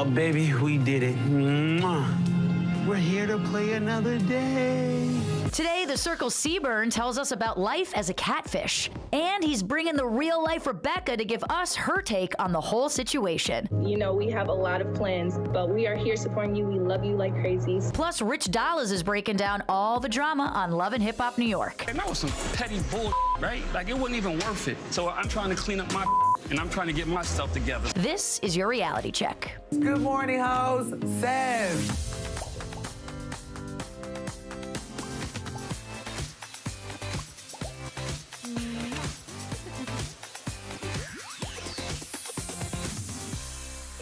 Oh, baby, we did it. Mwah. We're here to play another day. Today, the Circle's Seaburn tells us about life as a catfish. And he's bringing the real-life Rebecca to give us her take on the whole situation. You know, we have a lot of plans, but we are here supporting you. We love you like crazies. Plus, Rich Dollaz is breaking down all the drama on Love and Hip Hop New York. And that was some petty bull, right? Like, it wasn't even worth it. So I'm trying to clean up my and I'm trying to get myself together. This is your reality check. Good morning, hoes. Says.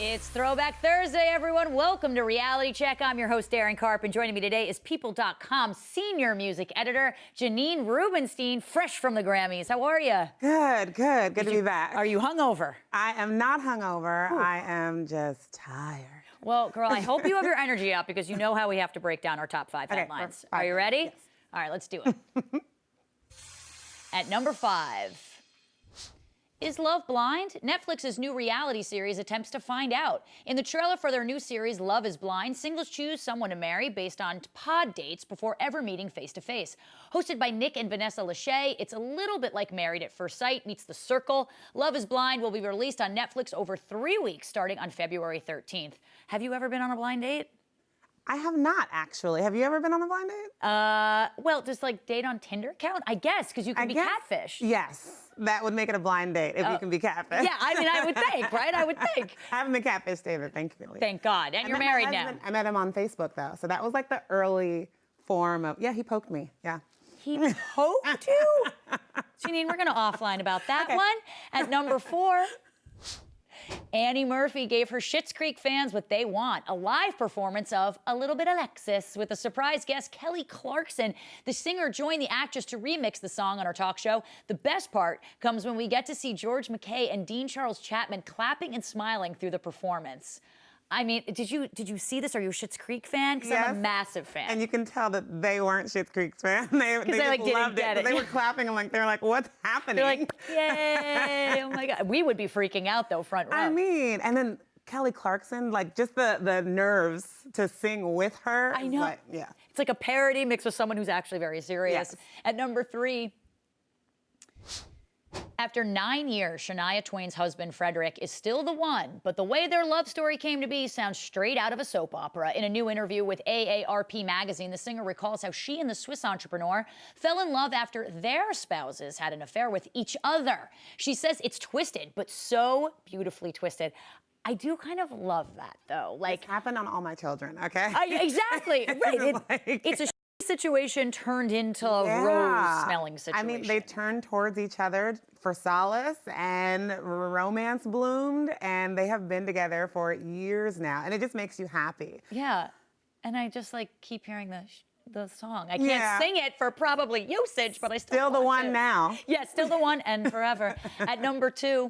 It's Throwback Thursday, everyone. Welcome to Reality Check. I'm your host, Daryn Carp, and joining me today is People.com senior music editor, Janine Rubenstein, fresh from the Grammys. How are you? Good. Good to be back. Are you hungover? I am not hungover. Ooh. I am just tired. Well, girl, I hope you have your energy up because you know how we have to break down our top 5 headlines. Are you ready? Yes. All right, let's do it. At number 5. Is love blind? Netflix's new reality series attempts to find out. In the trailer for their new series, Love is Blind, singles choose someone to marry based on pod dates before ever meeting face-to-face. Hosted by Nick and Vanessa Lachey, it's a little bit like Married at First Sight meets The Circle. Love is Blind will be released on Netflix over 3 weeks, starting on February 13th. Have you ever been on a blind date? I have not, actually. Have you ever been on a blind date? Well, just like date on Tinder count? I guess, because you can be catfish. Yes. That would make it a blind date if you can be catfish. Yeah, I mean, I would think, right? I would think. I haven't been catfish, David, thankfully. Thank God. And you're married now. I met him on Facebook, though. So that was like the early form of, yeah, he poked me. Yeah. He poked you? Janine, we're going to offline about that one. At number 4. Annie Murphy gave her Schitt's Creek fans what they want, a live performance of A Little Bit Alexis with a surprise guest, Kelly Clarkson. The singer joined the actress to remix the song on her talk show. The best part comes when we get to see George McKay and Dean Charles Chapman clapping and smiling through the performance. I mean, did you see this? Are you a Schitt's Creek fan? Because yes. I'm a massive fan. And you can tell that they weren't Schitt's Creek fans. They like, just loved didn't get it. They were clapping and like, they're like, what's happening? They're like, yay, oh my God. We would be freaking out though, front row. I mean, and then Kelly Clarkson, like just the nerves to sing with her. I know. Like, yeah. It's like a parody mixed with someone who's actually very serious. Yes. At number 3, after 9 years, Shania Twain's husband, Frederick, is still the one, but the way their love story came to be sounds straight out of a soap opera. In a new interview with AARP magazine, the singer recalls how she and the Swiss entrepreneur fell in love after their spouses had an affair with each other. She says it's twisted, but so beautifully twisted. I do kind of love that, though. Like, it's happened on All My Children, okay? Exactly. Right. It's a situation turned into a rose-smelling situation. I mean, they turned towards each other for solace, and romance bloomed, and they have been together for years now, and it just makes you happy. Yeah, and I just like keep hearing the song. I can't sing it for probably usage, but I still the one now. Yeah, still the one and forever. At number 2.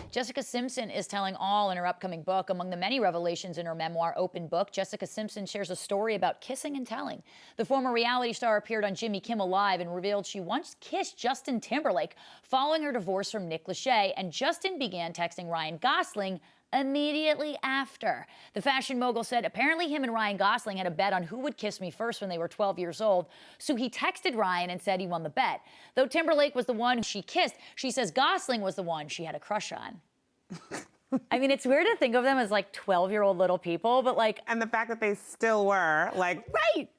Jessica Simpson is telling all in her upcoming book. Among the many revelations in her memoir, Open Book, Jessica Simpson shares a story about kissing and telling. The former reality star appeared on Jimmy Kimmel Live and revealed she once kissed Justin Timberlake following her divorce from Nick Lachey, and Justin began texting Ryan Gosling immediately after. The fashion mogul said apparently him and Ryan Gosling had a bet on who would kiss me first when they were 12 years old, so he texted Ryan and said he won the bet. Though Timberlake was the one she kissed, she says Gosling was the one she had a crush on. I mean, it's weird to think of them as like 12-year-old little people, but like... And the fact that they still were, like,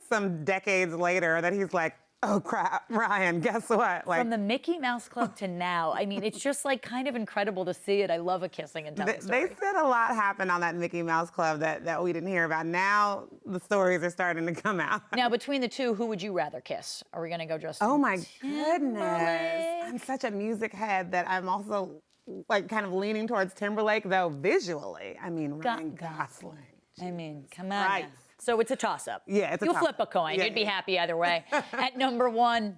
some decades later, that he's like, oh crap, Ryan, guess what? Like, from the Mickey Mouse Club to now, I mean, it's just like kind of incredible to see it. I love a kissing and telling story. They said a lot happened on that Mickey Mouse Club that we didn't hear about. Now the stories are starting to come out. Now, between the two, who would you rather kiss? Are we gonna go just? Oh my goodness! I'm such a music head that I'm also like kind of leaning towards Timberlake, though visually. I mean, Ryan Gosling. I mean, come on. Right. So it's a toss-up. Yeah, it's a You'll toss-up. flip a coin. Yeah, You'd be happy either way. At number 1,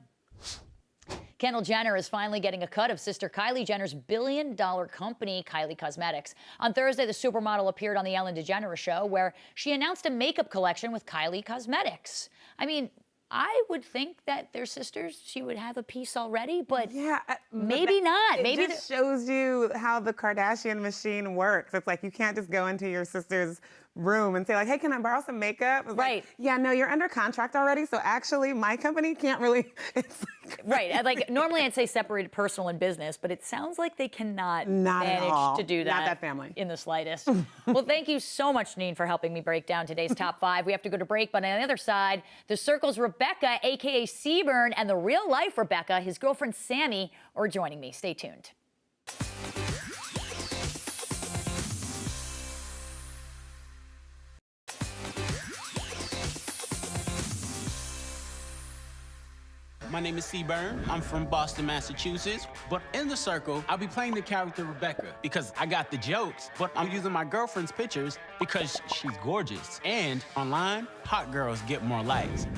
Kendall Jenner is finally getting a cut of sister Kylie Jenner's billion-dollar company, Kylie Cosmetics. On Thursday, the supermodel appeared on the Ellen DeGeneres show, where she announced a makeup collection with Kylie Cosmetics. I mean, I would think that they're sisters. She would have a piece already, but Yeah, maybe not. It Maybe just shows you how the Kardashian machine works. It's like you can't just go into your sister's room and say like, "Hey, can I borrow some makeup?" It's Right. Like, yeah, no, you're under contract already, so actually, my company can't really. It's like, right. And like normally I'd say separated personal and business, but it sounds like they cannot Not at manage all. to do that. Not that family. In the slightest. Well, thank you so much, Janine, for helping me break down today's top 5. We have to go to break, but on the other side, the Circle's Rebecca, aka Seaburn, and the real life Rebecca, his girlfriend Sami, are joining me. Stay tuned. My name is Seaburn. I'm from Boston, Massachusetts. But in the Circle, I'll be playing the character Rebecca because I got the jokes, but I'm using my girlfriend's pictures because she's gorgeous. And online, hot girls get more likes.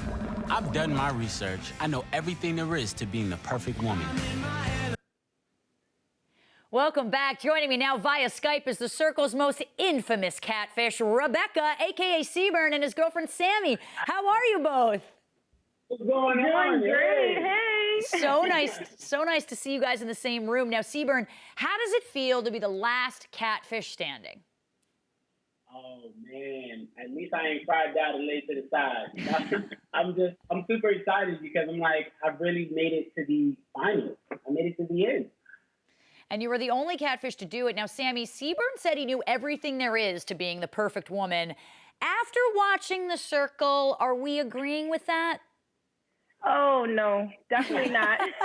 I've done my research. I know everything there is to being the perfect woman. Welcome back. Joining me now via Skype is the Circle's most infamous catfish, Rebecca, aka Seaburn, and his girlfriend Sami. How are you both? What's going on? Great. Hey. So nice to see you guys in the same room. Now, Seaburn, how does it feel to be the last catfish standing? Oh man, at least I ain't cried down and laid to the side. I'm super excited because I'm like, I've really made it to the finals. I made it to the end. And you were the only catfish to do it. Now, Sami, Seaburn said he knew everything there is to being the perfect woman. After watching The Circle, are we agreeing with that? Oh, no, definitely not. Definitely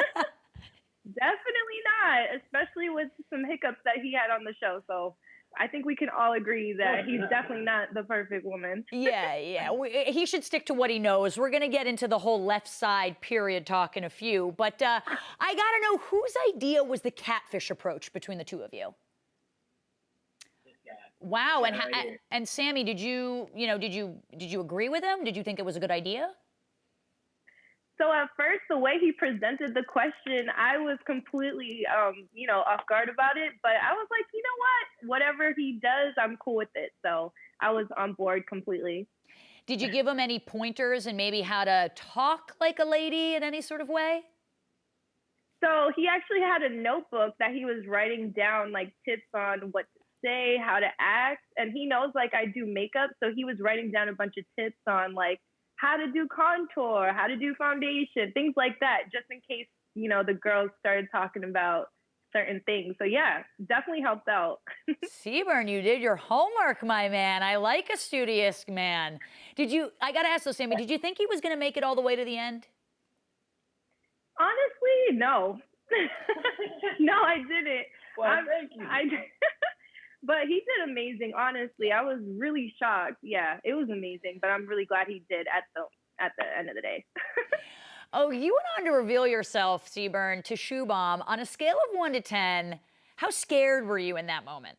not, especially with some hiccups that he had on the show. So I think we can all agree that he's definitely not the perfect woman. Yeah. He should stick to what he knows. We're going to get into the whole left side period talk in a few. But I got to know, whose idea was the catfish approach between the two of you? Wow. And Sami, did you agree with him? Did you think it was a good idea? So at first, the way he presented the question, I was completely, off guard about it. But I was like, you know what? Whatever he does, I'm cool with it. So I was on board completely. Did you give him any pointers and maybe how to talk like a lady in any sort of way? So he actually had a notebook that he was writing down like tips on what to say, how to act. And he knows like I do makeup. So he was writing down a bunch of tips on like how to do contour, how to do foundation, things like that, just in case, the girls started talking about certain things. So yeah, definitely helped out. Seaburn, you did your homework, my man. I like a studious man. I got to ask though, Sami, did you think he was going to make it all the way to the end? Honestly, no. No, I didn't. Well, thank you. But he did amazing, honestly. I was really shocked. Yeah, it was amazing, but I'm really glad he did at the end of the day. Oh, you went on to reveal yourself, Seaburn, to Shoe Bomb. On a scale of 1 to 10, how scared were you in that moment?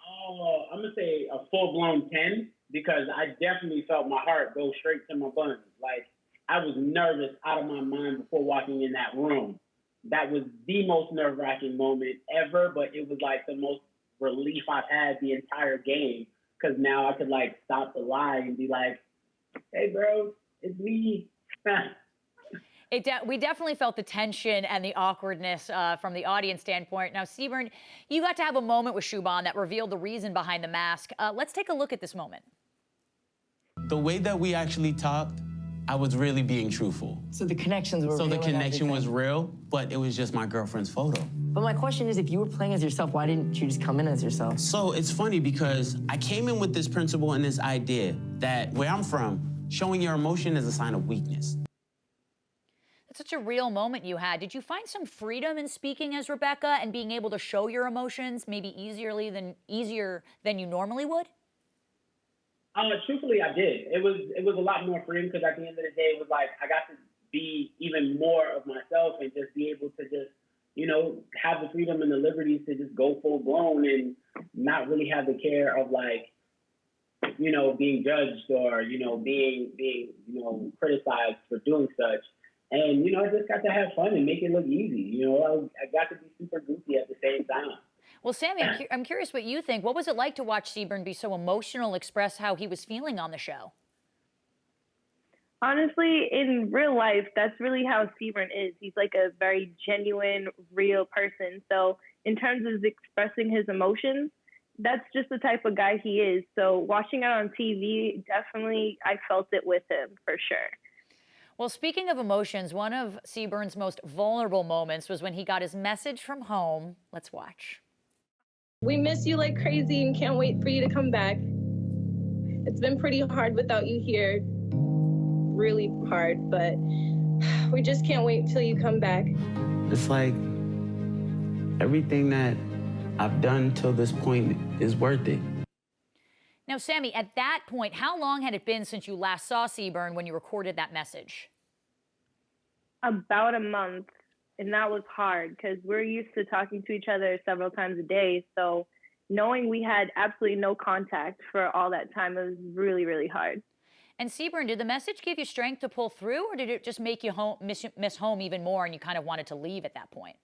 Oh, I'm going to say a full-blown 10 because I definitely felt my heart go straight to my buns. Like, I was nervous out of my mind before walking in that room. That was the most nerve-wracking moment ever, but it was like the most relief I've had the entire game because now I could like stop the lie and be like, hey bro, it's me. We definitely felt the tension and the awkwardness from the audience standpoint. Now, Seaburn, you got to have a moment with Shoe Bomb that revealed the reason behind the mask. Let's take a look at this moment. The way that we actually talked, I was really being truthful. So the connections were So real the and connection was everything. real, but it was just my girlfriend's photo. But my question is, if you were playing as yourself, why didn't you just come in as yourself? So it's funny because I came in with this principle and this idea that where I'm from, showing your emotion is a sign of weakness. That's such a real moment you had. Did you find some freedom in speaking as Rebecca and being able to show your emotions maybe easier than you normally would? Truthfully, I did. It was a lot more freedom because at the end of the day, it was like I got to be even more of myself and just be able to just, have the freedom and the liberties to just go full blown and not really have the care of like, being judged or, being criticized for doing such. And, I just got to have fun and make it look easy. I got to be super goofy at the same time. Well, Sami, I'm curious what you think. What was it like to watch Seaburn be so emotional, express how he was feeling on the show? Honestly, in real life, that's really how Seaburn is. He's like a very genuine, real person. So in terms of expressing his emotions, that's just the type of guy he is. So watching it on TV, definitely I felt it with him for sure. Well, speaking of emotions, one of Seaburn's most vulnerable moments was when he got his message from home. Let's watch. We miss you like crazy and can't wait for you to come back. It's been pretty hard without you here. Really hard, but we just can't wait till you come back. It's like everything that I've done till this point is worth it. Now, Sami, at that point, how long had it been since you last saw Seaburn when you recorded that message? About a month. And that was hard because we're used to talking to each other several times a day. So knowing we had absolutely no contact for all that time, it was really, really hard. And Seaburn, did the message give you strength to pull through, or did it just make you miss home even more and you kind of wanted to leave at that point?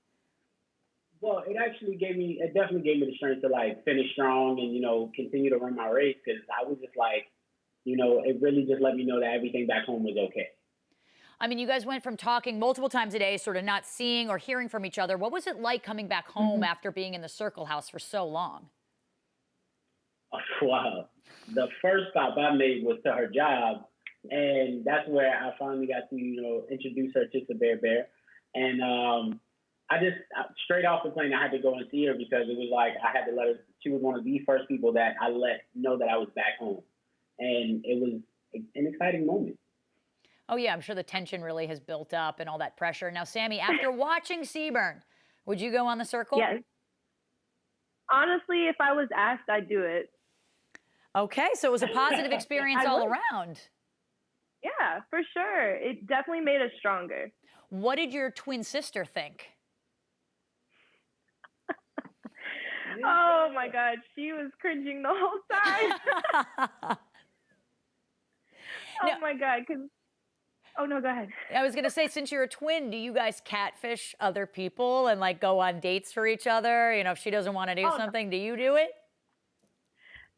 Well, it definitely gave me the strength to like finish strong and, you know, continue to run my race, because I was just like, you know, it really just let me know that everything back home was okay. I mean, you guys went from talking multiple times a day, sort of not seeing or hearing from each other. What was it like coming back home after being in the Circle House for so long? Wow. The first stop I made was to her job, and that's where I finally got to, you know, introduce her to Bear. And straight off the plane, I had to go and see her because it was like I had to let her. She was one of the first people that I let know that I was back home, and it was an exciting moment. Oh yeah, I'm sure the tension really has built up and all that pressure. Now, Sami, after watching Seaburn, would you go on the Circle? Yes. Honestly, if I was asked, I'd do it. Okay, so it was a positive experience all around. Yeah, for sure. It definitely made us stronger. What did your twin sister think? Oh my God, she was cringing the whole time. Oh my God, oh no, go ahead. I was gonna say, since you're a twin, do you guys catfish other people and like go on dates for each other? You know, if she doesn't want to do something, do you do it?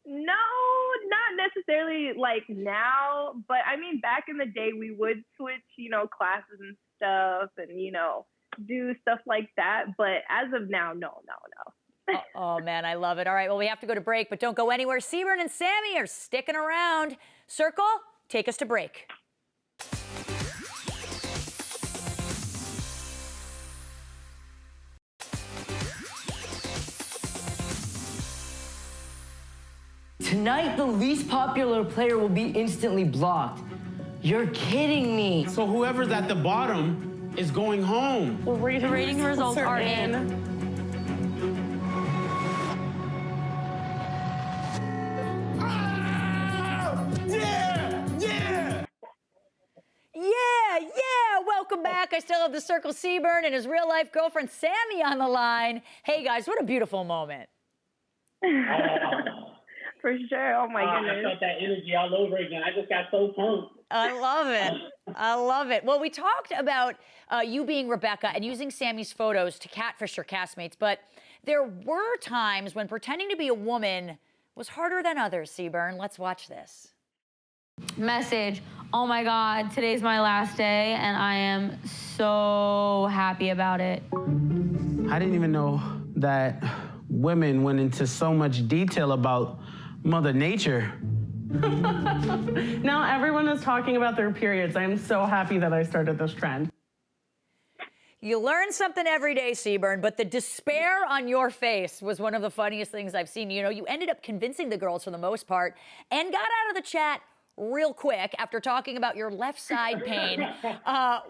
No, not necessarily like now, but I mean, back in the day, we would switch, you know, classes and stuff and, you know, do stuff like that. But as of now, no. Oh, man, I love it. All right, well, we have to go to break, but don't go anywhere. Seaburn and Sami are sticking around. Circle, take us to break. Tonight, the least popular player will be instantly blocked. You're kidding me. So whoever's at the bottom is going home. The rating results are in. Yeah, welcome back. I still have the Circle Seaburn and his real-life girlfriend, Sami, on the line. Hey, guys, what a beautiful moment. For sure. Oh my goodness. I felt that energy all over again. I just got so pumped. I love it. I love it. Well, we talked about you being Rebecca and using Sami's photos to catfish your castmates, but there were times when pretending to be a woman was harder than others, Seaburn. Let's watch this. Message, oh my God, today's my last day and I am so happy about it. I didn't even know that women went into so much detail about Mother Nature. Now everyone is talking about their periods. I'm so happy that I started this trend. You learn something every day, Seaburn, but the despair on your face was one of the funniest things I've seen. You know, you ended up convincing the girls for the most part and got out of the chat real quick after talking about your left side pain.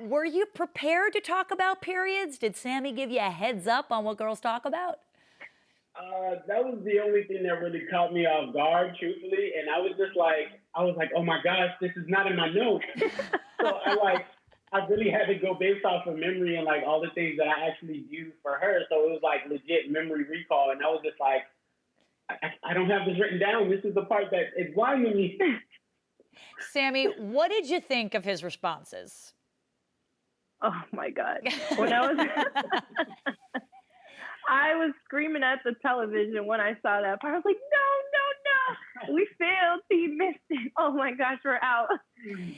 Were you prepared to talk about periods? Did Sami give you a heads up on what girls talk about? That was the only thing that really caught me off guard, truthfully. And I was like, oh my gosh, this is not in my notes. So I really had to go based off of memory and like all the things that I actually do for her. So it was like legit memory recall. And I was just like, I don't have this written down. This is the part that is blinding me. Sami, what did you think of his responses? Oh my God. When I was screaming at the television when I saw that part. I was like, no. We failed. He missed it. Oh my gosh, we're out.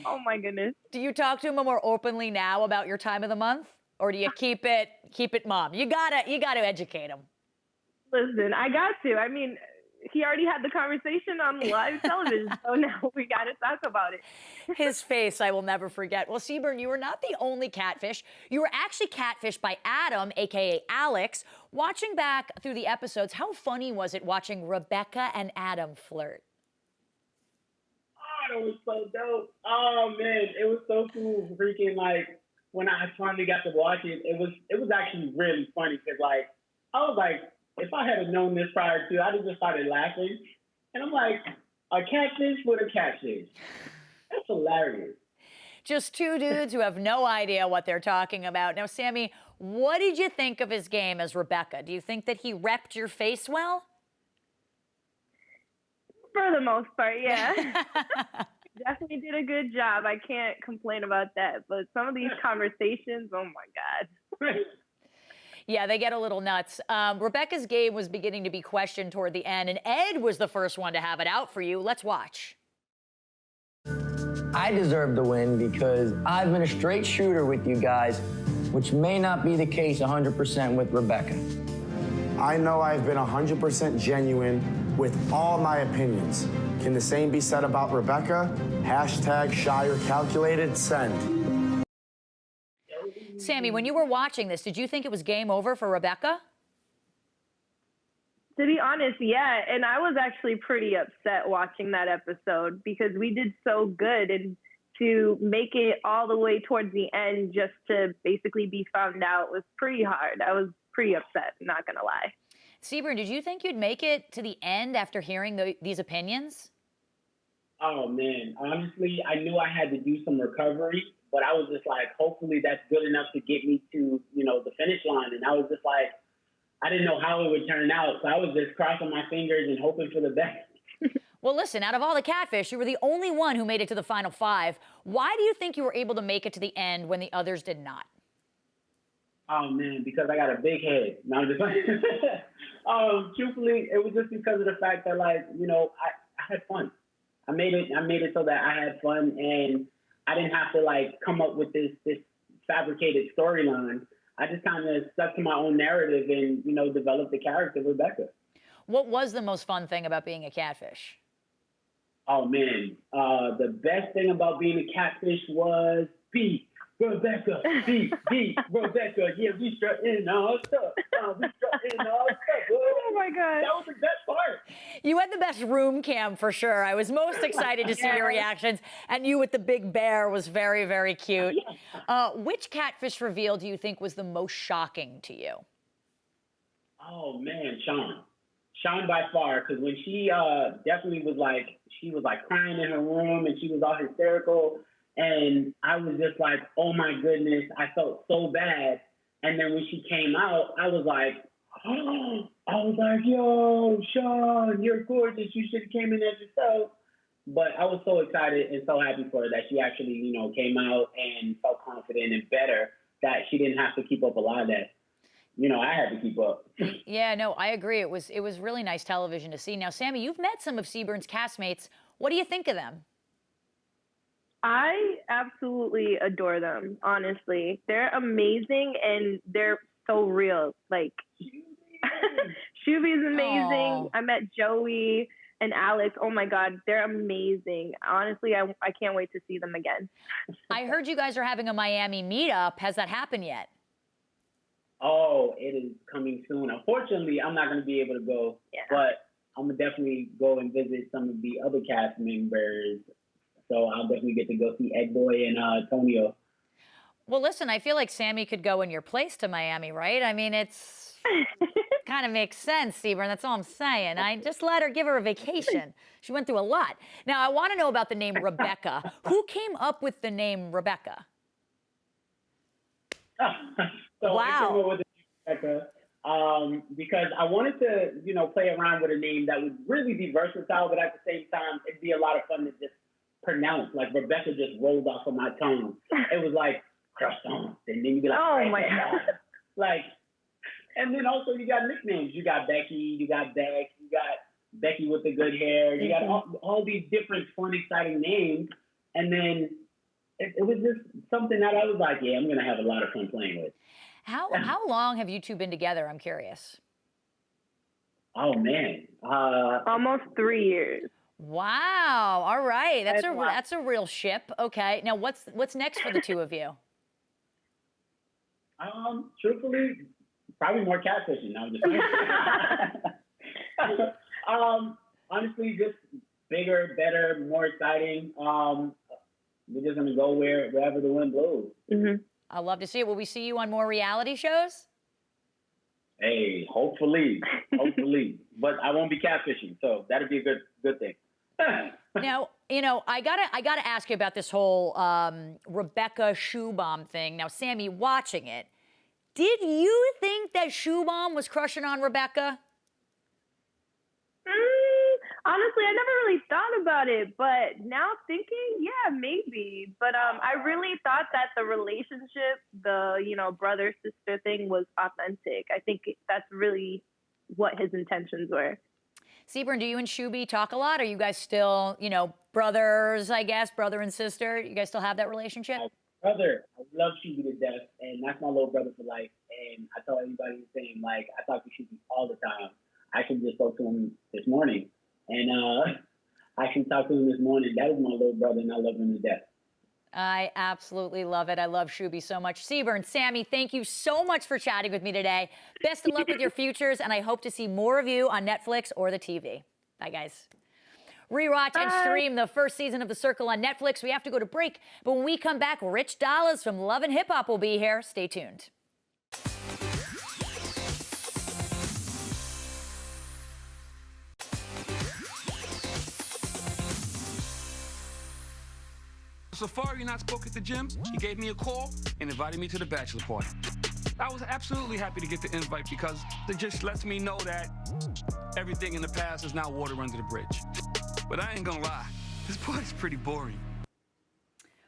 Oh my goodness. Do you talk to him more openly now about your time of the month? Or do you keep it mom? You gotta educate him. Listen, I got to. I mean, he already had the conversation on live television, so now we got to talk about it. His face, I will never forget. Well, Seaburn, you were not the only catfish. You were actually catfished by Adam, a.k.a. Alex. Watching back through the episodes, how funny was it watching Rebecca and Adam flirt? Oh, it was so dope. Oh, man, it was so cool. Freaking, like, when I finally got to watch it, it was actually really funny because, like, I was like, if I had known this prior to, I'd have just started laughing. And I'm like, a catfish with a catfish. That's hilarious. Just two dudes who have no idea what they're talking about. Now, Sami, what did you think of his game as Rebecca? Do you think that he repped your face well? For the most part, yeah. Definitely did a good job. I can't complain about that. But some of these conversations, oh my God. Yeah, they get a little nuts. Rebecca's game was beginning to be questioned toward the end, and Ed was the first one to have it out for you. Let's watch. I deserve the win because I've been a straight shooter with you guys, which may not be the case 100% with Rebecca. I know I've been 100% genuine with all my opinions. Can the same be said about Rebecca? Hashtag shy or calculated, send. Sami, when you were watching this, did you think it was game over for Rebecca? To be honest, yeah. And I was actually pretty upset watching that episode because we did so good. And to make it all the way towards the end just to basically be found out was pretty hard. I was pretty upset, not going to lie. Seaburn, did you think you'd make it to the end after hearing these opinions? Oh, man. Honestly, I knew I had to do some recovery, but I was just like, hopefully that's good enough to get me to, the finish line. And I was just like, I didn't know how it would turn out. So I was just crossing my fingers and hoping for the best. Well, listen, out of all the catfish, you were the only one who made it to the final 5. Why do you think you were able to make it to the end when the others did not? Oh, man, because I got a big head. No, I'm just truthfully, it was just because of the fact that, like, I had fun. I made it so that I had fun and I didn't have to like come up with this fabricated storyline. I just kind of stuck to my own narrative and, developed the character Rebecca. What was the most fun thing about being a catfish? Oh, man. The best thing about being a catfish was beef. Rebecca, beef, Rebecca. Yeah, we struck in our stuff. We struck in our stuff. Oh, my God. That was the best part. You had the best room cam for sure. I was most excited to see your reactions. And you with the big bear was very, very cute. Which catfish reveal do you think was the most shocking to you? Oh, man, Sean. Sean by far, because when she definitely was like, she was like crying in her room and she was all hysterical. And I was just like, oh my goodness, I felt so bad. And then when she came out, I was like, yo, Sean, you're gorgeous. You should have came in as yourself. But I was so excited and so happy for her that she actually, came out and felt confident and better that she didn't have to keep up a lot of that. I had to keep up. Yeah, no, I agree. It was really nice television to see. Now, Sami, you've met some of Seaburn's castmates. What do you think of them? I absolutely adore them, honestly. They're amazing and they're so real. Like, Shuby's amazing. Aww. I met Joey and Alex. Oh my God, they're amazing. Honestly, I can't wait to see them again. I heard you guys are having a Miami meetup. Has that happened yet? Oh, it is coming soon. Unfortunately, I'm not going to be able to go, but I'm going to definitely go and visit some of the other cast members. So I'll definitely get to go see Ed Boy and Antonio. Well, listen, I feel like Sami could go in your place to Miami, right? I mean, it's kind of makes sense, Seaburn. That's all I'm saying. I just give her a vacation. She went through a lot. Now, I want to know about the name Rebecca. Who came up with the name Rebecca? So wow. I came up with the name Rebecca because I wanted to, play around with a name that would really be versatile, but at the same time, it'd be a lot of fun to just pronounce. Like Rebecca just rolled off of my tongue. It was like croissant, and then you be like, oh my God. Like, and then also you got nicknames. You got Becky, you got Beck, you got Becky with the good hair. You got all these different fun, exciting names. And then it was just something that I was like, yeah, I'm going to have a lot of fun playing with. How long have you two been together? I'm curious. Oh, man. Almost 3 years. Wow. All right. That's That's a real ship. Okay. Now what's next for the two of you? Truthfully, probably more catfishing. No, I'm just kidding. Honestly, just bigger, better, more exciting. We're just gonna go wherever the wind blows. Mm-hmm. I'd love to see it. Will we see you on more reality shows? Hey, hopefully, but I won't be catfishing, so that'd be a good thing. Now, I gotta ask you about this whole Rebecca shoe bomb thing. Now, Sami, watching it, did you think that shoe bomb was crushing on Rebecca? Honestly, I never really thought about it, but now thinking, yeah, maybe. But I really thought that the relationship, the brother-sister thing was authentic. I think that's really what his intentions were. Seaburn, do you and Shuby talk a lot? Are you guys still, brothers, I guess, brother and sister? You guys still have that relationship? My brother, I love Shuby to death, and that's my little brother for life. And I tell everybody the same, like, I talk to Shuby all the time. I actually just spoke to him this morning. And I actually talked to him this morning. That is my little brother, and I love him to death. I absolutely love it. I love Shuby so much. Seaburn, Sami, thank you so much for chatting with me today. Best of luck with your futures, and I hope to see more of you on Netflix or the TV. Bye, guys. Rewatch and stream the first season of The Circle on Netflix. We have to go to break, but when we come back, Rich Dollaz from Love and Hip Hop will be here. Stay tuned. Safari and I spoke at the gym. He gave me a call and invited me to the bachelor party. I was absolutely happy to get the invite because it just lets me know that everything in the past is now water under the bridge. But I ain't gonna lie, this party's pretty boring.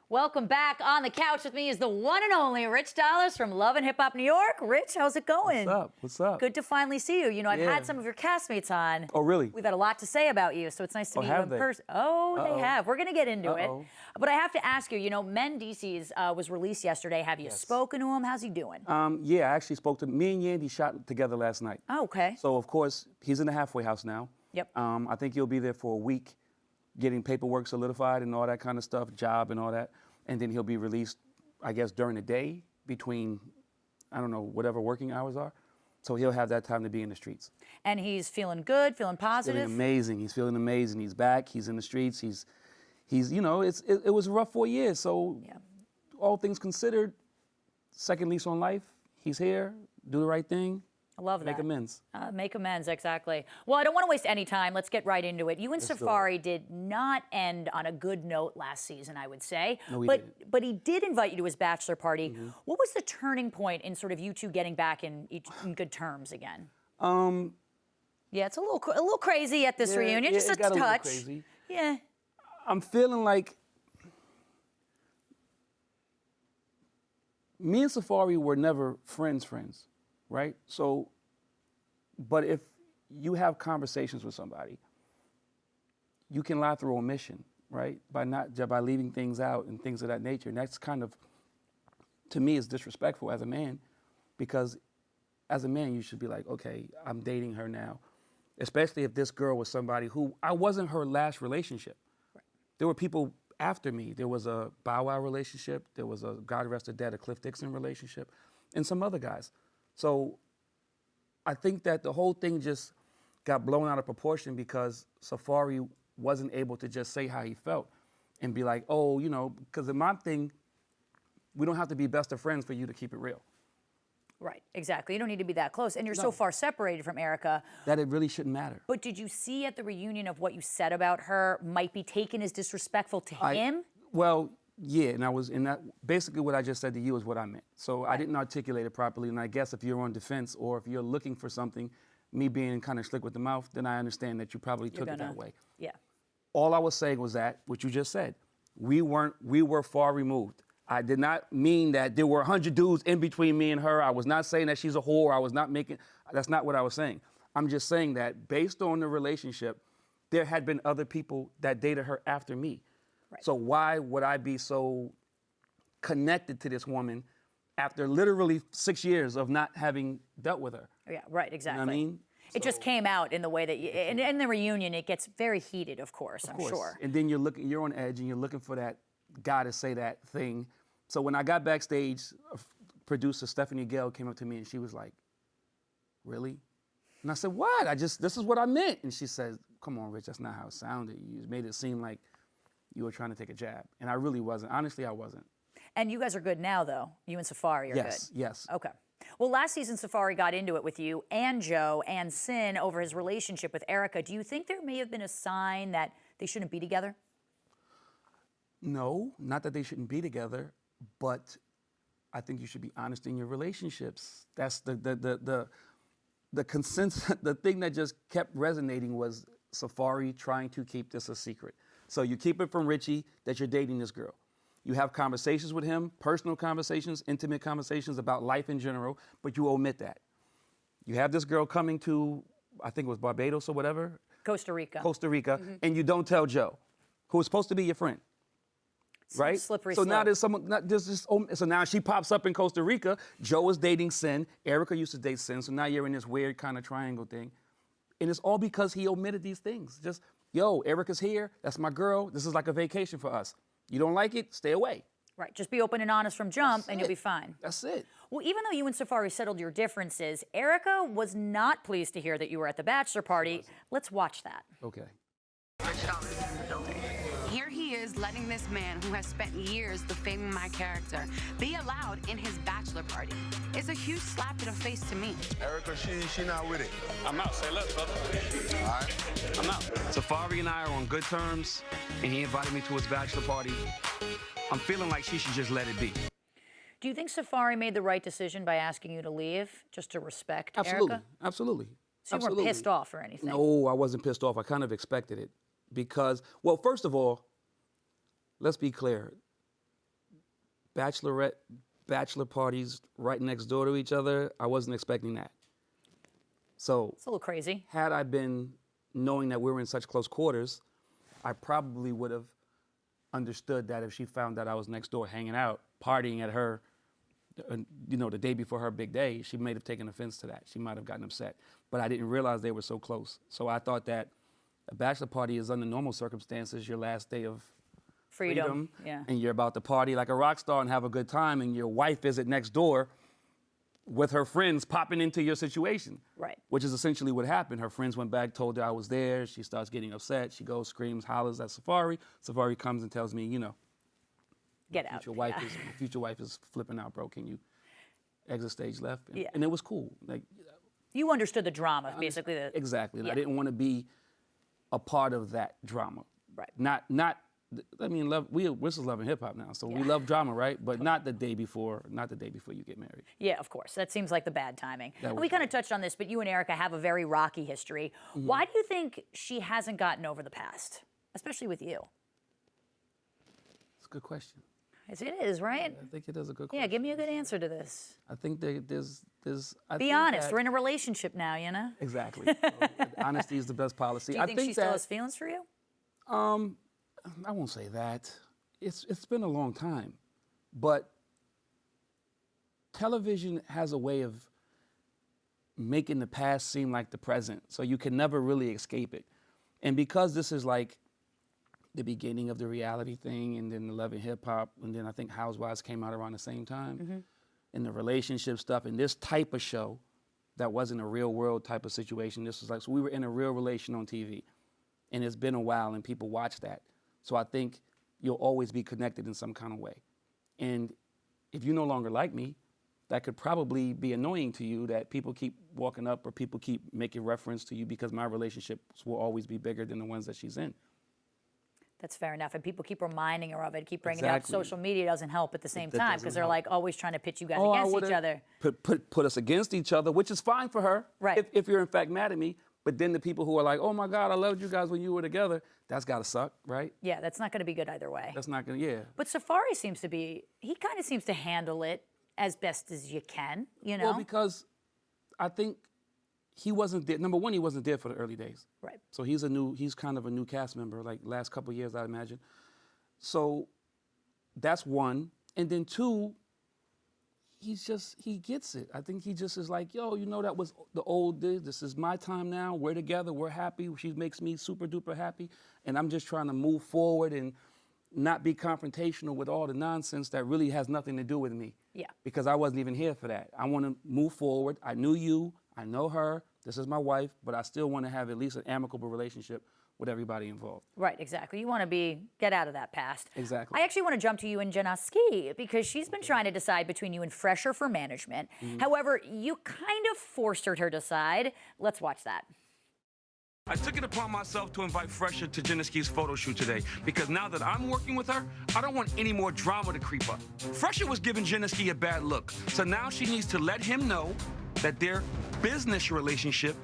Welcome back. On the couch with me is the one and only Rich Dollaz from Love and Hip Hop New York. Rich, how's it going? What's up? Good to finally see you. I've had some of your castmates on. Oh, really? We've had a lot to say about you, so it's nice to meet you in person. Oh, they have. We're going to get into it. But I have to ask you, Mendeecees was released yesterday. Have you spoken to him? How's he doing? Yeah, I actually spoke to him. Me and Yandy shot together last night. Oh, okay. So, of course, he's in the halfway house now. Yep. I think he'll be there for a week, getting paperwork solidified and all that kind of stuff, job and all that. And then he'll be released, I guess, during the day between, I don't know, whatever working hours are. So he'll have that time to be in the streets. And he's feeling good, feeling positive? Feeling amazing. He's feeling amazing. He's back. He's in the streets. He's it was a rough 4 years. So all things considered, second lease on life. He's here. Do the right thing. I love that. Make amends. Make amends, exactly. Well, I don't want to waste any time. Let's get right into it. You and Safari did not end on a good note last season, I would say. No, we didn't. But he did invite you to his bachelor party. Mm-hmm. What was the turning point in sort of you two getting back in good terms again? Yeah, it's a little crazy at this reunion. Just a touch. A little crazy. Yeah. I'm feeling like me and Safari were never friends, right? So, but if you have conversations with somebody, you can lie through omission, right? By leaving things out and things of that nature. And that's kind of, to me, is disrespectful as a man, because as a man, you should be like, okay, I'm dating her now. Especially if this girl was somebody who, I wasn't her last relationship. Right. There were people after me. There was a Bow Wow relationship. There was a, God rest her dead, a Cliff Dixon relationship, and some other guys. So I think that the whole thing just got blown out of proportion because Safari wasn't able to just say how he felt and be like, oh, because in my thing, we don't have to be best of friends for you to keep it real. Right, exactly. You don't need to be that close. And you're so far separated from Erica. That it really shouldn't matter. But did you see at the reunion of what you said about her might be taken as disrespectful to him? Well, yeah, and I was in that, basically what I just said to you is what I meant. So I didn't articulate it properly, and I guess if you're on defense or if you're looking for something, me being kind of slick with the mouth, then I understand that you probably took it that way. Yeah. All I was saying was that, what you just said, we were far removed. I did not mean that there were 100 dudes in between me and her. I was not saying that she's a whore. I was not that's not what I was saying. I'm just saying that based on the relationship, there had been other people that dated her after me. Right. So why would I be so connected to this woman after literally 6 years of not having dealt with her? Yeah, right, exactly. You know what I mean? It just came out in the way that, in the reunion, it gets very heated, of course, I'm sure. And then you're on edge and you're looking for that guy to say that thing. So when I got backstage, producer Stephanie Gale came up to me and she was like, "Really?" And I said, "What? This is what I meant." And she said, "Come on, Rich, that's not how it sounded. You made it seem like you were trying to take a jab." And I really wasn't. Honestly, I wasn't. And you guys are good now, though. You and Safari are good. Yes. Okay. Well, last season, Safari got into it with you and Joe and Sin over his relationship with Erica. Do you think there may have been a sign that they shouldn't be together? No, not that they shouldn't be together, but I think you should be honest in your relationships. That's the consensus. The thing that just kept resonating was Safari trying to keep this a secret. So you keep it from Richie that you're dating this girl. You have conversations with him, personal conversations, intimate conversations about life in general, but you omit that. You have this girl coming to, I think it was Barbados or whatever. Costa Rica. And you don't tell Joe, who is supposed to be your friend. Right? Slippery so slope. now there's someone, so now she pops up in Costa Rica. Joe is dating Sin. Erica used to date Sin. So now you're in this weird kind of triangle thing. And it's all because he omitted these things. Just, yo, Erica's here. That's my girl. This is like a vacation for us. You don't like it? Stay away. Right. Just be open and honest from jump and you'll be fine. That's it. Well, even though you and Safari settled your differences, Erica was not pleased to hear that you were at the bachelor party. Let's watch that. Okay. Here he is letting this man who has spent years defaming my character be allowed in his bachelor party. It's a huge slap in the face to me. Erica, she not with it. I'm out. Say less, brother. All right. I'm out. Safari and I are on good terms, and he invited me to his bachelor party. I'm feeling like she should just let it be. Do you think Safari made the right decision by asking you to leave, just to respect Absolutely. Erica? Absolutely. So you weren't pissed off or anything? No, I wasn't pissed off. I kind of expected it because, well, first of all, let's be clear. Bachelor parties right next door to each other, I wasn't expecting that. So it's a little crazy. Had I been knowing that we were in such close quarters, I probably would have understood that if she found out I was next door hanging out, partying at her, the day before her big day, she may have taken offense to that. She might have gotten upset. But I didn't realize they were so close. So I thought that a bachelor party is under normal circumstances your last day of freedom. Yeah. And you're about to party like a rock star and have a good time, and your wife is at next door with her friends popping into your situation. Right. Which is essentially what happened. Her friends went back, told her I was there. She starts getting upset. She goes, screams, hollers at Safari. Safari comes and tells me, get out. My future wife is flipping out, bro. Can you exit stage left? Yeah. And it was cool. Like, you understood the drama, basically. Exactly. Yeah. I didn't want to be a part of that drama. Right. I mean, this is Love and Hip Hop now, so we love drama, right? But not the day before you get married. Yeah, of course. That seems like the bad timing. And we was kind of touched on this, but you and Erica have a very rocky history. Mm-hmm. Why do you think she hasn't gotten over the past, especially with you? It's a good question. Yes, it is, right? I think it is a good question. Yeah, give me a good answer to this. I think there's. Be honest. We're in a relationship now, Exactly. So, honesty is the best policy. Do you think she still has feelings for you? I won't say that. It's been a long time, but television has a way of making the past seem like the present, so you can never really escape it. And because this is like the beginning of the reality thing, and then the Love and Hip Hop, and then I think Housewives came out around the same time, and the relationship stuff, and this type of show that wasn't a real world type of situation. This was like, so we were in a real relation on TV, and it's been a while, and people watch that. So I think you'll always be connected in some kind of way. And if you no longer like me, that could probably be annoying to you, that people keep walking up or people keep making reference to you, because my relationships will always be bigger than the ones that she's in. That's fair enough. And people keep reminding her of it, keep bringing it Exactly. up. Social media doesn't help at the same That time, doesn't because they're help. like always trying to pitch you guys I against would've each other. Put us against each other, which is fine for her, Right. if you're in fact mad at me. But then the people who are like, oh my God, I loved you guys when you were together, that's gotta suck, right? Yeah, that's not going to be good either way. That's not gonna, yeah. But Safari seems to be, he kind of seems to handle it as best as you can, Well, because I think he wasn't there. Number one, he wasn't there for the early days. Right. So he's kind of a new cast member, like last couple of years, I imagine. So that's one. And then two, he gets it. I think he just is like, yo, you know, that was the old days. This is my time now. We're together. We're happy. She makes me super duper happy. And I'm just trying to move forward and not be confrontational with all the nonsense that really has nothing to do with me. Yeah. Because I wasn't even here for that. I want to move forward. I knew you. I know her. This is my wife. But I still want to have at least an amicable relationship with everybody involved. Right, exactly. You want to get out of that past. Exactly. I actually want to jump to you and Janoski because she's been trying to decide between you and Fresher for management. However, you kind of forced her to decide. Let's watch that. I took it upon myself to invite Fresher to Janiski's photo shoot today because now that I'm working with her, I don't want any more drama to creep up. Fresher was giving Janiski a bad look, so now she needs to let him know that their business relationship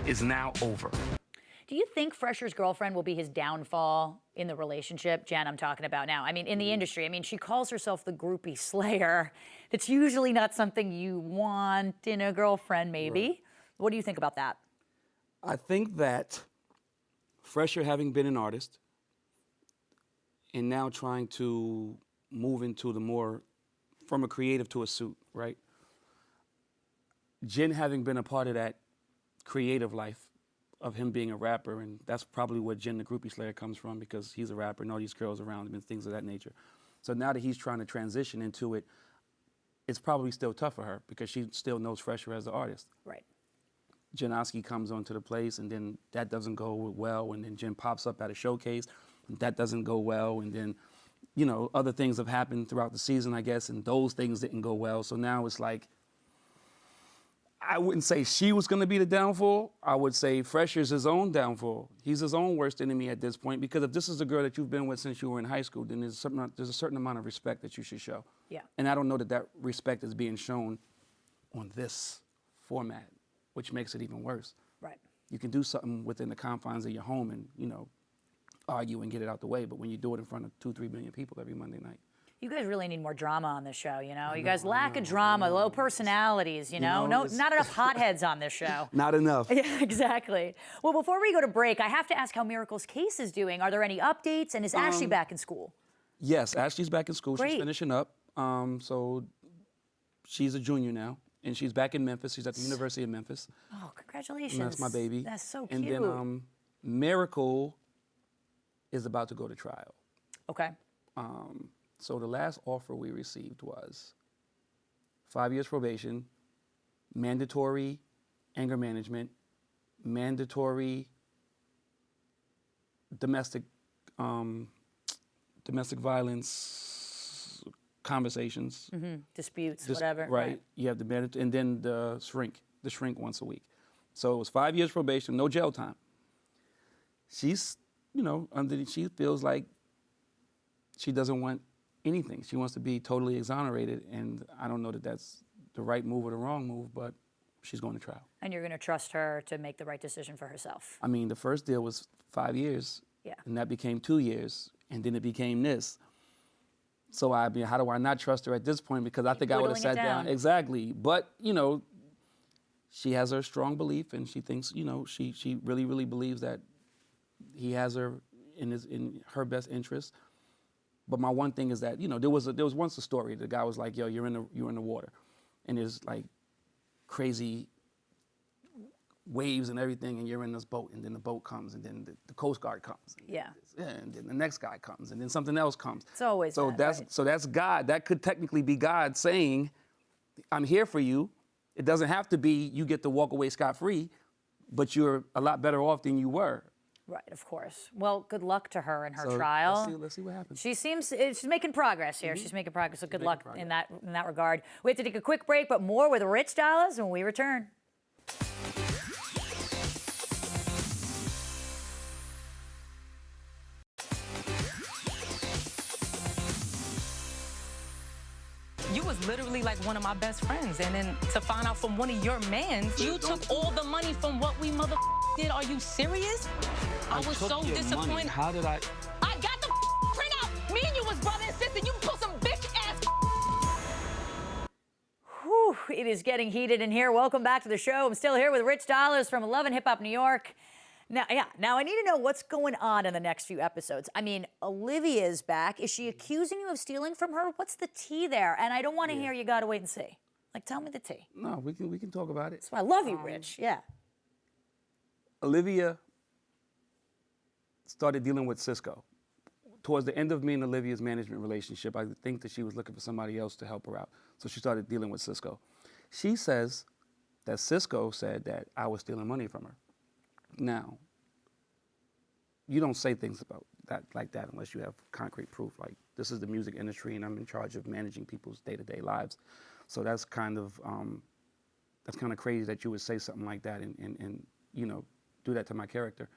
is now over. Do you think Fresher's girlfriend will be his downfall in the relationship? Jen, I'm talking about now. I mean, in the industry, I mean, she calls herself the groupie slayer. That's usually not something you want in a girlfriend, maybe. Right. What do you think about that? I think that Fresher, having been an artist and now trying to move into the more, from a creative to a suit, right? Jen having been a part of that creative life of him being a rapper, and that's probably where Jen the groupie slayer comes from because he's a rapper and all these girls around him and things of that nature. So now that he's trying to transition into it, it's probably still tough for her because she still knows Fresher as the artist. Right. Janoski comes onto the place, and then that doesn't go well, and then Jen pops up at a showcase, and that doesn't go well, and then, you know, other things have happened throughout the season, I guess, and those things didn't go well. So now it's like, I wouldn't say she was going to be the downfall. I would say Fresher's his own downfall. He's his own worst enemy at this point, because if this is a girl that you've been with since you were in high school, then there's a certain amount of respect that you should show. Yeah. And I don't know that that respect is being shown on this format, which makes it even worse. Right. You can do something within the confines of your home and, you know, argue and get it out the way, but when you do it in front of 2-3 million people every Monday night. You guys really need more drama on this show, you know? You guys lack of drama, low personalities, you know? Not enough hotheads on this show. Not enough. Yeah, exactly. Well, before we go to break, I have to ask how Miracle's case is doing. Are there any updates? And is Ashley back in school? Yes, Ashley's back in school. Great. She's finishing up. So she's a junior now, and she's back in Memphis. She's at the University of Memphis. Oh, congratulations. And that's my baby. That's so cute. And then Miracle is about to go to trial. Okay. So the last offer we received was 5 years probation, mandatory anger management, mandatory domestic violence conversations. Disputes, whatever. Right. You have the mandatory, and then the shrink once a week. So it was 5 years probation, no jail time. She's, you know, she feels like she doesn't want anything. She wants to be totally exonerated, and I don't know that that's the right move or the wrong move, but she's going to trial. And you're going to trust her to make the right decision for herself. I mean, the first deal was 5 years, and that became 2 years, and then it became this. So I mean, how do I not trust her at this point? Because I think I would have sat down. Exactly. But, you know, she has her strong belief, and she thinks, you know, she really, really believes that he has her in her best interest. But my one thing is that, you know, there was once a story. The guy was like, "Yo, you're in the water, and there's like crazy waves and everything, and you're in this boat, and then the boat comes, and then the Coast Guard comes, and then the next guy comes, and then something else comes. It's always so that's God. That could technically be God saying, "I'm here for you." It doesn't have to be you get to walk away scot-free, but you're a lot better off than you were. Right, of course. Well, good luck to her in her trial. Let's see what happens. She's making progress here. She's making progress, so good luck in that regard. We have to take a quick break, but more with Rich Dollaz when we return. You was literally like one of my best friends, and then to find out from one of your mans, you took all the money from what we did. Are you serious? I was so disappointed. Money. How did I got the printout. Me and you was brother and sister. You pull some bitch ass. Whew, it is getting heated in here. Welcome back to the show. I'm still here with Rich Dollaz from Love and Hip Hop New York. Now, Now I need to know what's going on in the next few episodes. I mean, Olivia's back. Is she accusing you of stealing from her? What's the tea there? And I don't want to hear you gotta wait and see. Like, tell me the tea. No, we can talk about it. That's why I love you, Rich. Yeah. Olivia started dealing with Cisco. Towards the end of me and Olivia's management relationship, I think that she was looking for somebody else to help her out. So she started dealing with Cisco. She says that Cisco said that I was stealing money from her. Now, you don't say things about that like that unless you have concrete proof. Like, this is the music industry and I'm in charge of managing people's day-to-day lives. So that's kind of crazy that you would say something like that and you know, do that to my character.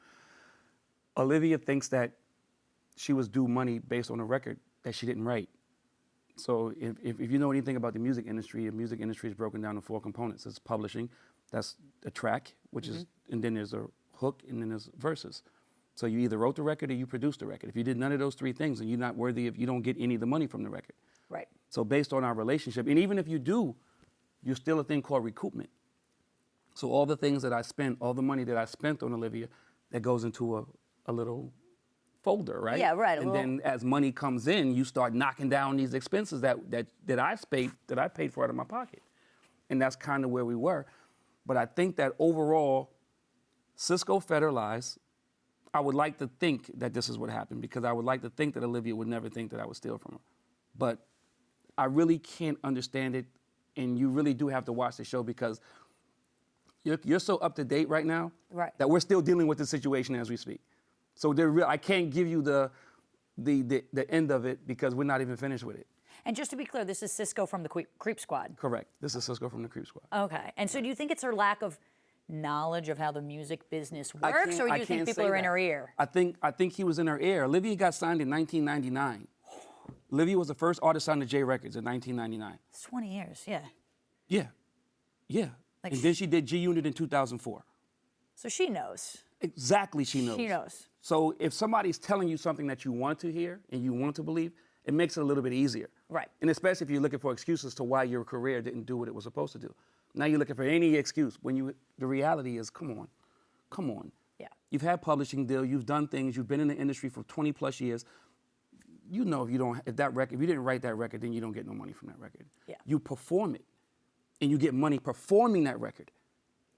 Olivia thinks that she was due money based on a record that she didn't write. So if you know anything about the music industry is broken down into 4 components. It's publishing, that's a track, which is, and then there's a hook, and then there's verses. So you either wrote the record or you produced the record. If you did none of those 3 things, then you're not worthy of, you don't get any of the money from the record. Right. So based on our relationship, and even if you do, you're still a thing called recoupment. So all the things that I spent, all the money that I spent on Olivia, that goes into a little folder, right? Yeah, right. And then as money comes in, you start knocking down these expenses that I paid for out of my pocket. And that's kind of where we were. But I think that overall, Cisco fed her lies. I would like to think that this is what happened, because I would like to think that Olivia would never think that I would steal from her. But I really can't understand it, and you really do have to watch the show, because you're so up to date right now that we're still dealing with the situation as we speak. So I can't give you the end of it because we're not even finished with it. And just to be clear, this is Cisco from the Creep Squad. Correct. This is Cisco from the Creep Squad. Okay. And so do you think it's her lack of knowledge of how the music business works, or do you think people are in her ear? I think he was in her ear. Olivia got signed in 1999. Olivia was the first artist signed to J Records in 1999. It's 20 years, yeah. Yeah. Like, and then she did G Unit in 2004. So she knows. Exactly, she knows. She knows. So if somebody's telling you something that you want to hear and you want to believe, it makes it a little bit easier. Right. And especially if you're looking for excuses to why your career didn't do what it was supposed to do. Now you're looking for any excuse when the reality is, come on. Yeah. You've had publishing deal, you've done things, you've been in the industry for 20 plus years. You know if you didn't write that record, then you don't get no money from that record. Yeah. You perform it and you get money performing that record.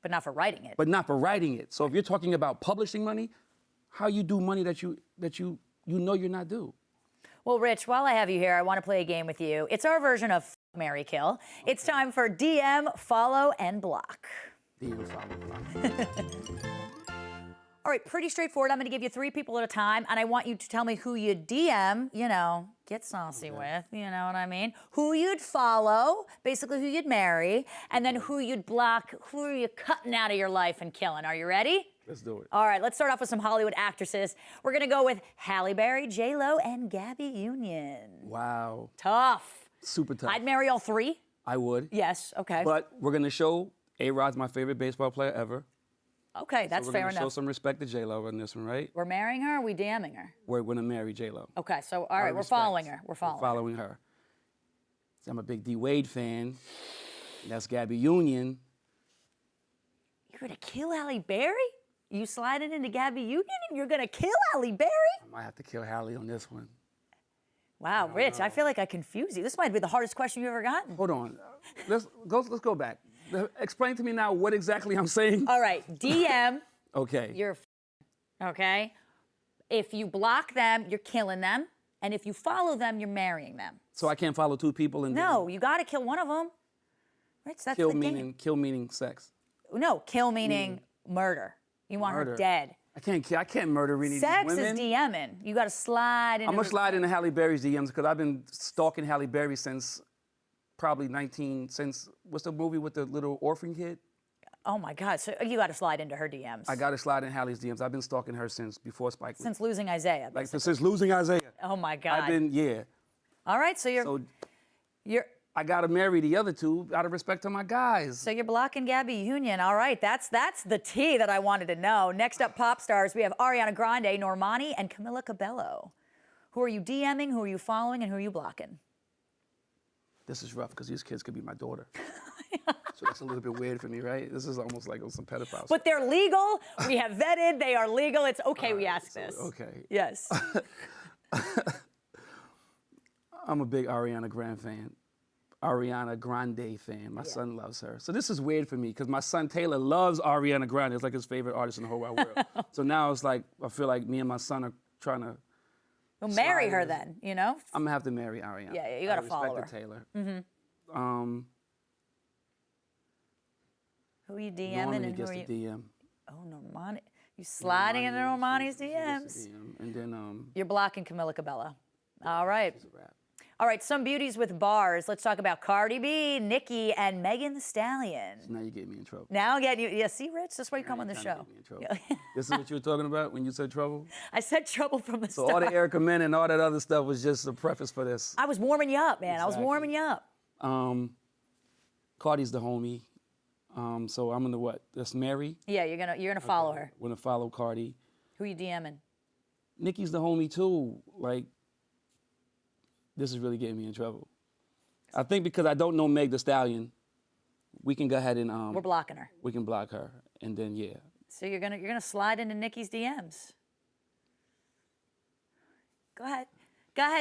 But not for writing it. But not for writing it. So if you're talking about publishing money, how you do money that you know you're not due? Well, Rich, while I have you here, I want to play a game with you. It's our version of Marry Kill. Okay. It's time for DM, follow, and block. DM, follow, block. All right, pretty straightforward. I'm going to give you 3 people at a time, and I want you to tell me who you DM, get saucy with, you know what I mean? Who you'd follow, basically who you'd marry, and then who you'd block, who are you cutting out of your life and killing. Are you ready? Let's do it. All right, let's start off with some Hollywood actresses. We're going to go with Halle Berry, J-Lo, and Gabby Union. Wow. Tough. Super tough. I'd marry all 3. I would. Yes, okay. But we're going to show A-Rod's my favorite baseball player ever. Okay, that's fair enough. We're going to show some respect to J-Lo on this one, right? We're marrying her, or are we DMing her? We're going to marry J-Lo. Okay, so all right, we're following her. We're following her. So I'm a big D-Wade fan. That's Gabby Union. You're going to kill Halle Berry? You sliding into Gabby Union and you're going to kill Halle Berry? I might have to kill Halle on this one. Wow, Rich, I feel like I confused you. This might be the hardest question you've ever gotten. Hold on. Let's go back. Explain to me now what exactly I'm saying. All right, DM. Okay. You're okay? If you block them, you're killing them. And if you follow them, you're marrying them. So I can't follow 2 people and No, you got to kill one of them. Rich, that's kill the meaning game. Kill meaning sex. No, kill meaning murder. You want her dead. I can't murder any Sex of these women. is DMing. You got to slide into I'm going to slide into Halle Berry's DMs because I've been stalking Halle Berry since probably what's the movie with the little orphan kid? Oh my God, so you got to slide into her DMs. I got to slide in Halle's DMs. I've been stalking her since before Spike Lee. Since losing Isaiah. Like since losing Isaiah. Oh my God. Yeah. All right, so you're I got to marry the other 2 out of respect to my guys. So you're blocking Gabby Union. All right, that's the tea that I wanted to know. Next up, pop stars. We have Ariana Grande, Normani, and Camila Cabello. Who are you DMing, who are you following, and who are you blocking? this is rough because these kids could be my daughter. So that's a little bit weird for me, right? This is almost like some pedophile. But they're legal. We have vetted. They are legal. It's okay we ask this. Okay. Yes. I'm a big Ariana Grande fan. My son loves her. So this is weird for me because my son Taylor loves Ariana Grande. It's like his favorite artist in the whole wide world. So now it's like, I feel like me and my son are trying to. Well, marry her then, you know? I'm gonna have to marry Ariana. Yeah, you gotta follow her. I respect Taylor. Mm-hmm. Who are you DMing and who are you? DM. Oh, Normani. You sliding into Normani's DMs. And then You're blocking Camila Cabello. All right. All right, some beauties with bars. Let's talk about Cardi B, Nicki, and Megan Thee Stallion. So now you get me in trouble. Now I'm getting you. Yeah, see, Rich, that's why you come on the show. This is what you were talking about when you said trouble? I said trouble from the So start. all the Erica Men and all that other stuff was just a preface for this. I was warming you up, man. I was warming you up. Cardi's the homie. So I'm gonna what? Just marry? Yeah, you're gonna follow her. I'm gonna follow Cardi. Who you DMing? Nicki's the homie too. Like, this is really getting me in trouble. I think because I don't know Meg Thee Stallion, we can go ahead and We're blocking her. We can block her, and then yeah. So you're gonna slide into Nicki's DMs. Go ahead,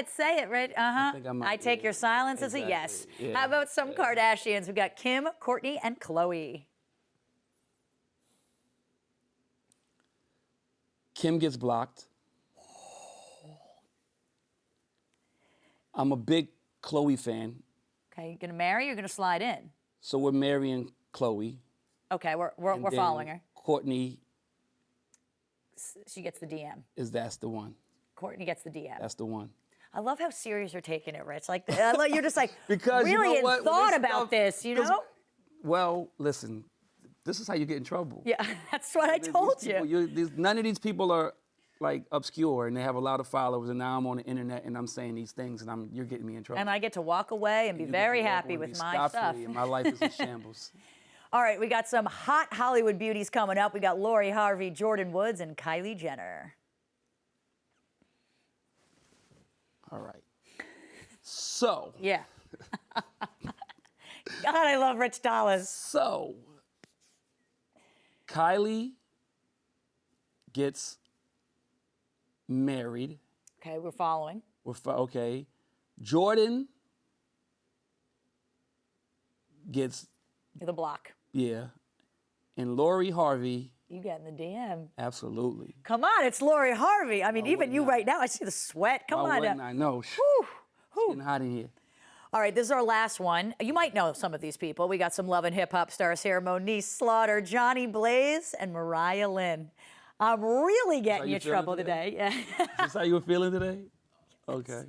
say it, right? I take your silence as a yes. Yeah. How about some Kardashians? We've got Kim, Kourtney, and Khloe. Kim gets blocked. I'm a big Khloe fan. Okay, you gonna marry or you're gonna slide in? So we're marrying Khloe. Okay, we're And then following her. Kourtney She gets the DM. that's the one. Kourtney gets the DM. That's the one. I love how serious you're taking it, Rich. Like you're just like Because you really know what? in thought This about stuff- this, you know? Well, listen, this is how you get in trouble. Yeah, that's what I told you. None of these people are like obscure and they have a lot of followers, and now I'm on the internet and I'm saying these things and you're getting me in trouble. And I get to walk away and be You get very to walk happy away with and be my scot-free, stuff. And my life is in shambles. All right, we got some hot Hollywood beauties coming up. We got Lori Harvey, Jordan Woods, and Kylie Jenner. All right. So. Yeah. God, I love Rich Dollaz. So. Kylie gets married. Okay, we're following. Okay. Jordan gets. The block. Yeah. And Lori Harvey. You get in the DM. Absolutely. Come on, it's Lori Harvey. I mean, even you right now, I see the sweat. Come on. I know. Whew. It's getting hot in here. All right, this is our last one. You might know some of these people. We got some Love and Hip Hop stars here. Moniece Slaughter, Johnny Blaze, and Mariah Lynn. I'm really getting you trouble today. Yeah. Is this how you were feeling today? Okay.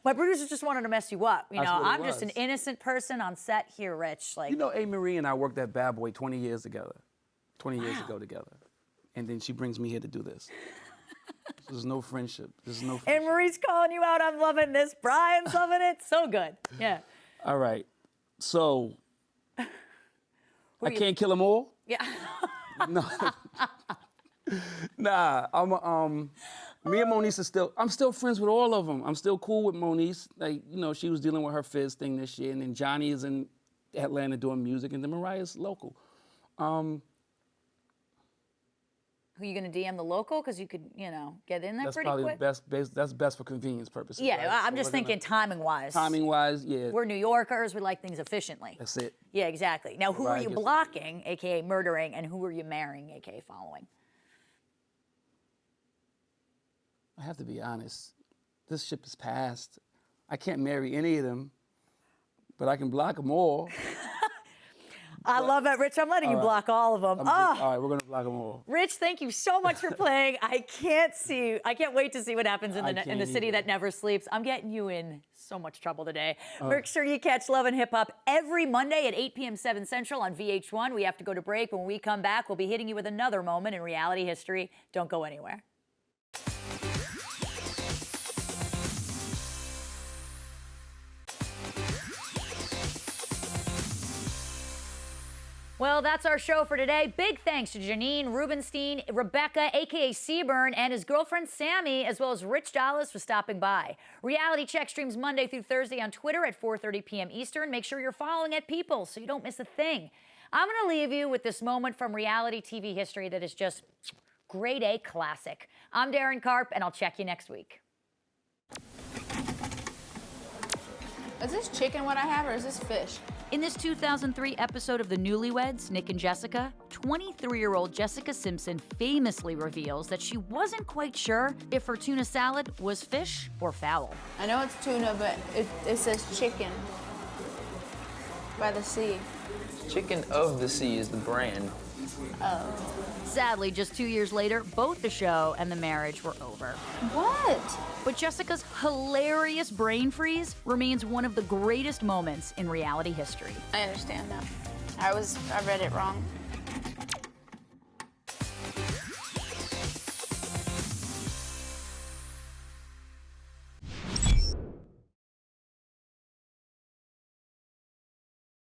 My producers just wanted to mess you up. You That's know, what it I'm just an was. innocent person on set here, Rich. Like, You know, A. Marie and I worked at Bad Boy 20 years together. 20 years ago together. And then she brings me here to do this. There's no friendship. There's no friendship. and Marie's calling you out. I'm loving this. Brian's loving it. So good. Yeah. All right. So, I can't kill them all? Yeah. No. Nah, me and Moniece I'm still friends with all of them. I'm still cool with Moniece. Like, you know, she was dealing with her Fizz thing this year, and then Johnny is in Atlanta doing music, and then Mariah's local. Who you gonna DM the local? Because you could, you know, get in there That's pretty probably quick. that's best for convenience purposes. Yeah, right? I'm just thinking timing-wise. Timing-wise, yeah. We're New Yorkers. We like things efficiently. That's it. Yeah, exactly. Now, who are Mariah you gets it. blocking, a.k.a. murdering, and who are you marrying, a.k.a. following? I have to be honest. This ship is past. I can't marry any of them, but I can block them all. I love that, Rich. I'm letting you block all of them. All right, we're gonna block them all. Rich, thank you so much for playing. I can't wait to see what happens in the can't city either. that never sleeps. I'm getting you in so much trouble today. Make sure you catch Love and Hip Hop every Monday at 8 p.m. 7 Central on VH1. We have to go to break. When we come back, we'll be hitting you with another moment in reality history. Don't go anywhere. Well, that's our show for today. Big thanks to Janine, Rubenstein, Rebecca, aka Seaburn, and his girlfriend Sami, as well as Rich Dollaz for stopping by. Reality Check streams Monday through Thursday on Twitter at 4:30 p.m. Eastern. Make sure you're following at People so you don't miss a thing. I'm going to leave you with this moment from reality TV history that is just grade A classic. I'm Daryn Carp, and I'll check you next week. Is this chicken what I have, or is this fish? In this 2003 episode of The Newlyweds, Nick and Jessica, 23-year-old Jessica Simpson famously reveals that she wasn't quite sure if her tuna salad was fish or fowl. I know it's tuna, but it says chicken by the sea. Chicken of the Sea is the brand. Oh. Sadly, just 2 years later, both the show and the marriage were over. What? But Jessica's hilarious brain freeze remains one of the greatest moments in reality history. I understand now. I read it wrong.